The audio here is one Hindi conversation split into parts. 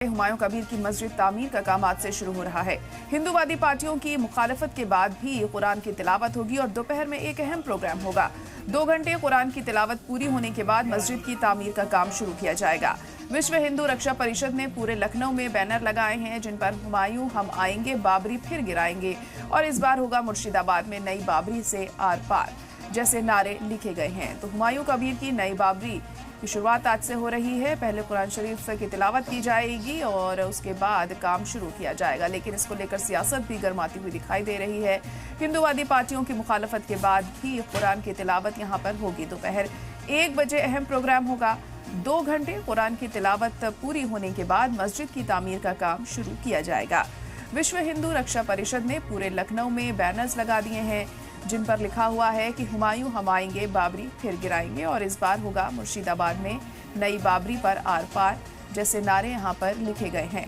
हुमायूं कबीर की मस्जिद तामीर का काम आज से शुरू हो रहा है। हिंदूवादी पार्टियों की मुखालफत के बाद भी कुरान की तिलावत होगी और दोपहर में एक अहम प्रोग्राम होगा। 2 घंटे कुरान की तिलावत पूरी होने के बाद मस्जिद की तामीर का काम शुरू किया जाएगा। विश्व हिंदू रक्षा परिषद ने पूरे लखनऊ में बैनर लगाए हैं जिन पर हुमायूं हम आएंगे, बाबरी फिर गिराएंगे और इस बार होगा मुर्शिदाबाद में नई बाबरी से आर पार जैसे नारे लिखे गए हैं। तो हुमायूं कबीर की नई बाबरी की शुरुआत आज से हो रही है। पहले कुरान शरीफ की तिलावत की जाएगी और उसके बाद काम शुरू किया जाएगा, लेकिन इसको लेकर सियासत भी गर्माती हुई दिखाई दे रही है। हिंदूवादी पार्टियों की मुखालफत के बाद भी कुरान की तिलावत यहां पर होगी। दोपहर 1 बजे अहम प्रोग्राम होगा। 2 घंटे कुरान की तिलावत पूरी होने के बाद मस्जिद की तामीर का काम शुरू किया जाएगा। विश्व हिंदू रक्षा परिषद ने पूरे लखनऊ में बैनर्स लगा दिए हैं जिन पर लिखा हुआ है कि हुमायूं हम आएंगे, बाबरी फिर गिराएंगे और इस बार होगा मुर्शिदाबाद में नई बाबरी पर आर पार जैसे नारे यहां पर लिखे गए हैं।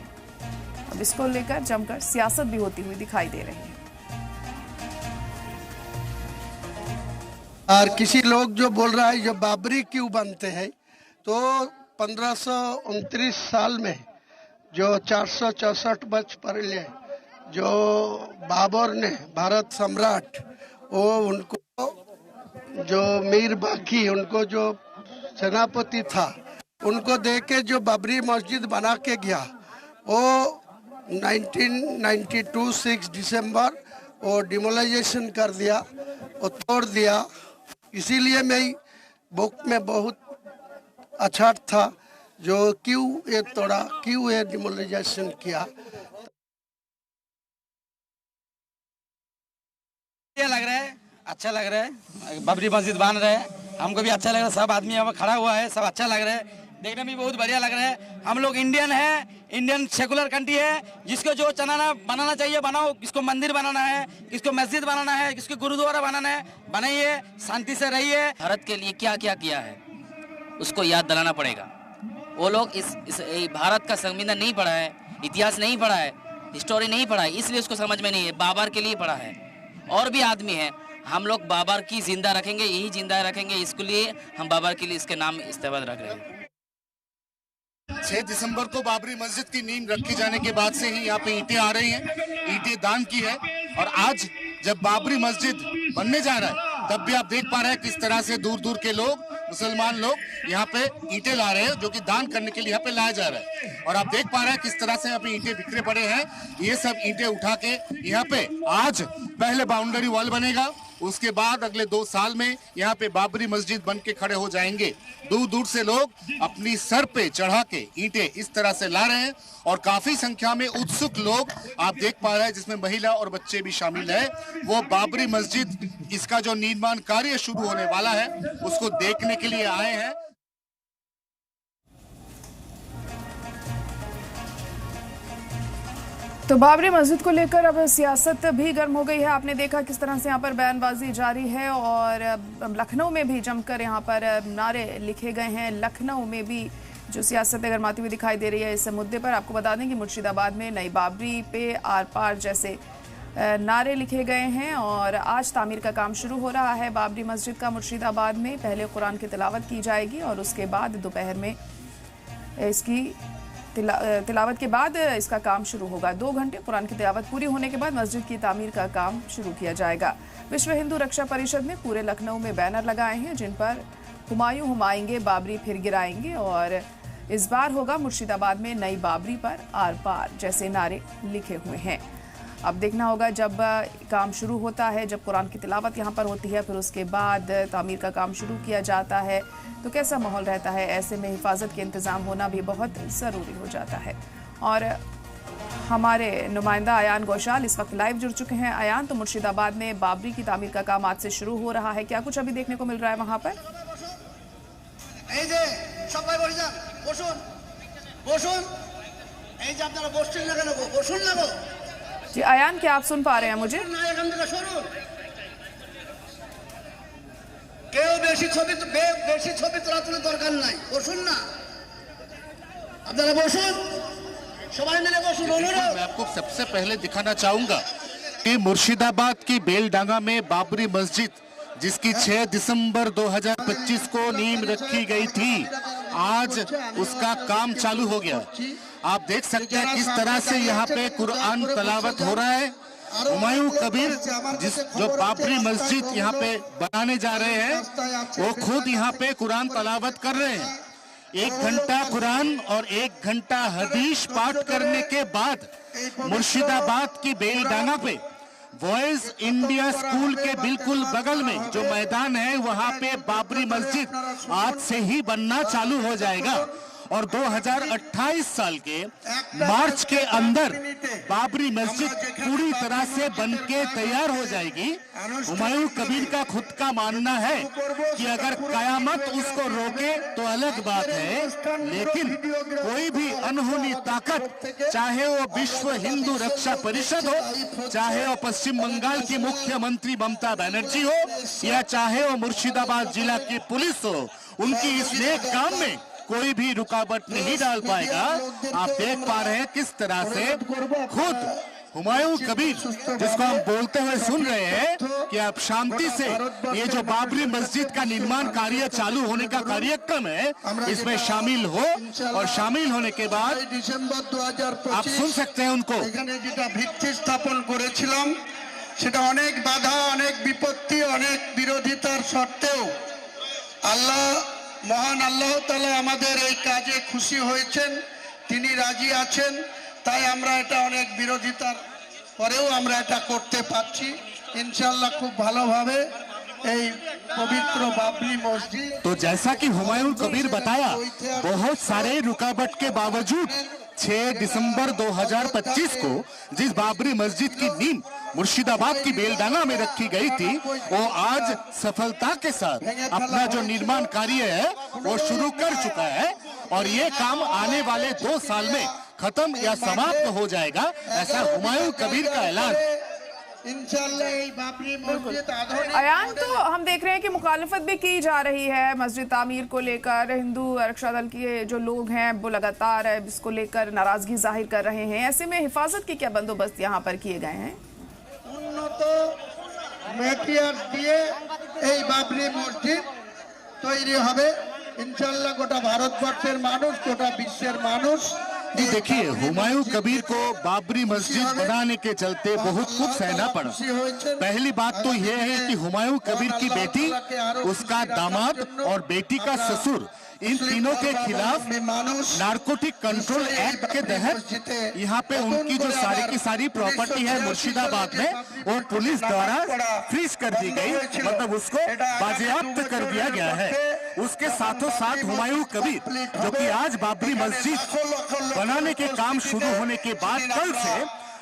अब इसको लेकर जमकर सियासत भी होती हुई दिखाई दे रही है। और किसी लोग जो बोल रहा है जो बाबरी क्यों बनते हैं, तो 1529 साल में जो 464 वर्ष पहले जो बाबर ने भारत सम्राट वो उनको जो मीर बाकी उनको जो सेनापति था उनको देके जो बाबरी मस्जिद बना के गया वो 1992 6 दिसंबर वो डिमोलाइजेशन कर दिया, वो तोड़ दिया। इसीलिए मैं बुक में बहुत अच्छा था जो क्यों ये तोड़ा, क्यों ये डिमोलाइजेशन किया। लग रहा है, अच्छा लग रहा है। बाबरी मस्जिद बन रहे हैं, हमको भी अच्छा लग रहा है। सब आदमी यहाँ खड़ा हुआ है, सब अच्छा लग रहा है, देखने में भी बहुत बढ़िया लग रहा है। हम लोग इंडियन है, इंडियन सेकुलर कंट्री है, जिसको जो चलाना बनाना चाहिए बनाओ। किसको मंदिर बनाना है, किसको मस्जिद बनाना है, किसको गुरुद्वारा बनाना है, बनाइए, शांति से रहिए। भारत के लिए क्या क्या किया है उसको याद दिलाना पड़ेगा। वो लोग इस भारत का संविधान नहीं पढ़ा है, इतिहास नहीं पढ़ा है, हिस्टोरी नहीं पढ़ा है, इसलिए उसको समझ में नहीं है। बाबर के लिए पढ़ा है। और भी आदमी हैं, हम लोग बाबर की जिंदा रखेंगे, यही जिंदा रखेंगे। इसके लिए हम बाबर के लिए इसके नाम इस्तेमाल रख रहे हैं। 6 दिसंबर को बाबरी मस्जिद की नींव रखी जाने के बाद से ही यहाँ पे ईंटें आ रही हैं, ईंटें दान की है। और आज जब बाबरी मस्जिद बनने जा रहा है तब भी आप देख पा रहे हैं किस तरह से दूर दूर के लोग, मुसलमान लोग यहाँ पे ईंटें ला रहे हैं जो कि दान करने के लिए यहाँ पे लाया जा रहा है। और आप देख पा रहे हैं किस तरह से यहाँ पे ईंटें बिखरे पड़े हैं। ये सब ईंटें उठा के यहाँ पे आज पहले बाउंड्री वॉल बनेगा, उसके बाद अगले 2 साल में यहाँ पे बाबरी मस्जिद बन के खड़े हो जाएंगे। दूर दूर से लोग अपनी सर पे चढ़ा के ईंटें इस तरह से ला रहे हैं और काफी संख्या में उत्सुक लोग आप देख पा रहे हैं, जिसमें महिला और बच्चे भी शामिल है। वो बाबरी मस्जिद इसका जो निर्माण कार्य शुरू होने वाला है उसको देखने के लिए आए हैं। तो बाबरी मस्जिद को लेकर अब सियासत भी गर्म हो गई है। आपने देखा किस तरह से यहाँ पर बयानबाजी जारी है और लखनऊ में भी जमकर यहाँ पर नारे लिखे गए हैं। लखनऊ में भी जो सियासत गर्माती हुई दिखाई दे रही है इस मुद्दे पर। आपको बता दें कि मुर्शिदाबाद में नई बाबरी पे आर पार जैसे नारे लिखे गए हैं और आज तामीर का काम शुरू हो रहा है बाबरी मस्जिद का मुर्शिदाबाद में। पहले कुरान की तिलावत की जाएगी और उसके बाद दोपहर में इसकी तिलावत के बाद इसका काम शुरू होगा। 2 घंटे कुरान की तिलावत पूरी होने के बाद मस्जिद की तामीर का काम शुरू किया जाएगा। विश्व हिंदू रक्षा परिषद ने पूरे लखनऊ में बैनर लगाए हैं जिन पर हुमायूं हम आएंगे, बाबरी फिर गिराएंगे और इस बार होगा मुर्शिदाबाद में नई बाबरी पर आर पार जैसे नारे लिखे हुए हैं। अब देखना होगा जब काम शुरू होता है, जब कुरान की तिलावत यहाँ पर होती है, फिर उसके बाद तामीर का काम शुरू किया जाता है तो कैसा माहौल रहता है। ऐसे में हिफाजत के इंतज़ाम होना भी बहुत ज़रूरी हो जाता है। और हमारे नुमाइंदा अयान गौशाल इस वक्त लाइव जुड़ चुके हैं। अयान, तो मुर्शिदाबाद में बाबरी की तामीर का काम आज से शुरू हो रहा है, क्या कुछ अभी देखने को मिल रहा है वहाँ पर? जी अयान, क्या आप सुन पा रहे हैं मुझे? मैं आपको सबसे पहले दिखाना चाहूंगा कि मुर्शिदाबाद की बेलडांगा में बाबरी मस्जिद जिसकी 6 दिसंबर 2025 को नींव रखी गई थी, आज उसका काम चालू हो गया। आप देख सकते हैं किस तरह से यहाँ पे कुरान तलावत हो रहा है। हुमायूं कबीर जो बाबरी मस्जिद यहाँ पे बनाने जा रहे हैं, वो खुद यहाँ पे कुरान तलावत कर रहे हैं। 1 घंटा कुरान और 1 घंटा हदीस पाठ करने के बाद मुर्शिदाबाद की बेलडांगा पे वॉइस इंडिया स्कूल के बिल्कुल बगल में जो मैदान है, वहां पे बाबरी मस्जिद आज से ही बनना चालू हो जाएगा और 2028 साल के मार्च के अंदर बाबरी मस्जिद पूरी तरह से बनके तैयार हो जाएगी। हुमायूं कबीर का खुद का मानना है कि अगर कयामत उसको रोके तो अलग बात है, लेकिन कोई भी अनहोनी ताकत, चाहे वो विश्व हिंदू रक्षा परिषद हो, चाहे वो पश्चिम बंगाल की मुख्यमंत्री ममता बनर्जी हो, या चाहे वो मुर्शिदाबाद जिला की पुलिस हो, उनकी इस नेक काम में कोई भी रुकावट नहीं डाल पाएगा। आप देख पा रहे हैं किस तरह से खुद हुमायूं कबीर, जिसको हम बोलते हुए सुन रहे हैं कि आप शांति से ये जो बाबरी मस्जिद का निर्माण कार्य चालू होने का कार्यक्रम है, इसमें शामिल हो, और शामिल होने के बाद आप सुन सकते हैं उनको। भित्ति स्थापन करेছিলাম সেটা অনেক বাধা, অনেক বিপত্তি, অনেক বিরোধিতার সত্ত্বেও আল্লাহ, মহান আল্লাহ তাআলা আমাদের এই কাজে খুশি হয়েছেন, তিনি রাজি আছেন। তাই আমরা এটা অনেক বিরোধিতার পরেও আমরা এটা করতে পারছি ইনশাআল্লাহ খুব ভালোভাবে এই পবিত্র বাবরি মসজিদ। तो जैसा कि हुमायूं कबीर बताया, बहुत सारे रुकावट के बावजूद 6 दिसंबर 2025 को जिस बाबरी मस्जिद की नींव मुर्शिदाबाद की बेलडांगा में रखी गई थी, वो आज सफलता के साथ अपना जो निर्माण कार्य है वो शुरू कर चुका है और ये काम आने वाले 2 साल में खत्म या समाप्त हो जाएगा, ऐसा हुमायूं कबीर का ऐलान। अयान, तो हम देख रहे हैं कि मुखालिफत भी की जा रही है मस्जिद तामीर को लेकर। हिंदू रक्षा दल के जो लोग हैं वो लगातार इसको लेकर नाराजगी जाहिर कर रहे हैं। ऐसे में हिफाजत के क्या बंदोबस्त यहाँ पर किए गए हैं? উন্নত মেটেরিয়াল দিয়ে এই বাবরি মসজিদ তৈরি হবে ইনশাআল্লাহ। গোটা ভারতবর্ষের মানুষ, গোটা বিশ্বের মানুষ। जी देखिए, हुमायूं कबीर को बाबरी मस्जिद बनाने के चलते बहुत कुछ सहना पड़ा। पहली बात तो यह है कि हुमायूं कबीर की बेटी, उसका दामाद और बेटी का ससुर, इन तीनों के खिलाफ नारकोटिक कंट्रोल एक्ट के तहत यहाँ पे उनकी जो सारी की सारी प्रॉपर्टी है मुर्शिदाबाद में, वो पुलिस द्वारा फ्रीज कर दी गई, मतलब उसको बाजेयाप्त कर दिया गया है। उसके साथों साथ हुमायूं कबीर, जो कि आज बाबरी मस्जिद बनाने के काम शुरू होने के बाद कल से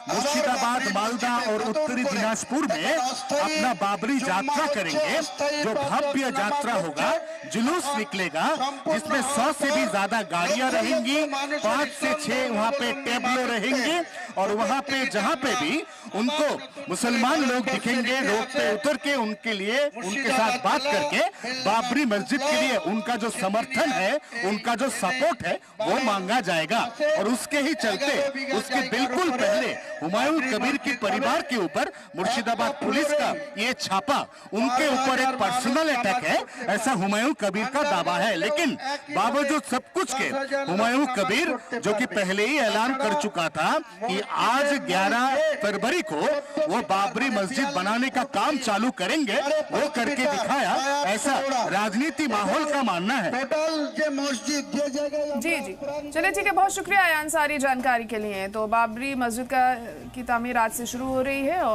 मुर्शिदाबाद, मालदा और उत्तरी दिनाजपुर में अपना बाबरी यात्रा करेंगे। जो भव्य यात्रा होगा, जुलूस निकलेगा, जिसमें 100 से भी ज्यादा गाड़ियां रहेंगी, 5 से 6 वहाँ पे टेबलों रहेंगे और वहाँ पे जहाँ पे भी उनको मुसलमान लोग दिखेंगे, रोड पे उतर के उनके लिए, उनके साथ बात करके बाबरी मस्जिद के लिए उनका जो समर्थन है, उनका जो सपोर्ट है, वो मांगा जाएगा। और उसके ही चलते, उसके बिल्कुल पहले हुमायूं कबीर के परिवार के ऊपर मुर्शिदाबाद पुलिस का ये छापा, उनके ऊपर एक पर्सनल अटैक है, ऐसा हुमायूं कबीर का दावा है। लेकिन बावजूद सब कुछ के हुमायूं कबीर, जो कि पहले ही ऐलान कर चुका था कि आज 11 फरवरी को वो बाबरी मस्जिद बनाने का काम चालू करेंगे, वो करके दिखाया, ऐसा राजनीति माहौल का मानना है। जी जी, चलिए ठीक है, बहुत शुक्रिया अयान सारी जानकारी के लिए। तो बाबरी मस्जिद की तामीर आज से शुरू हो रही है और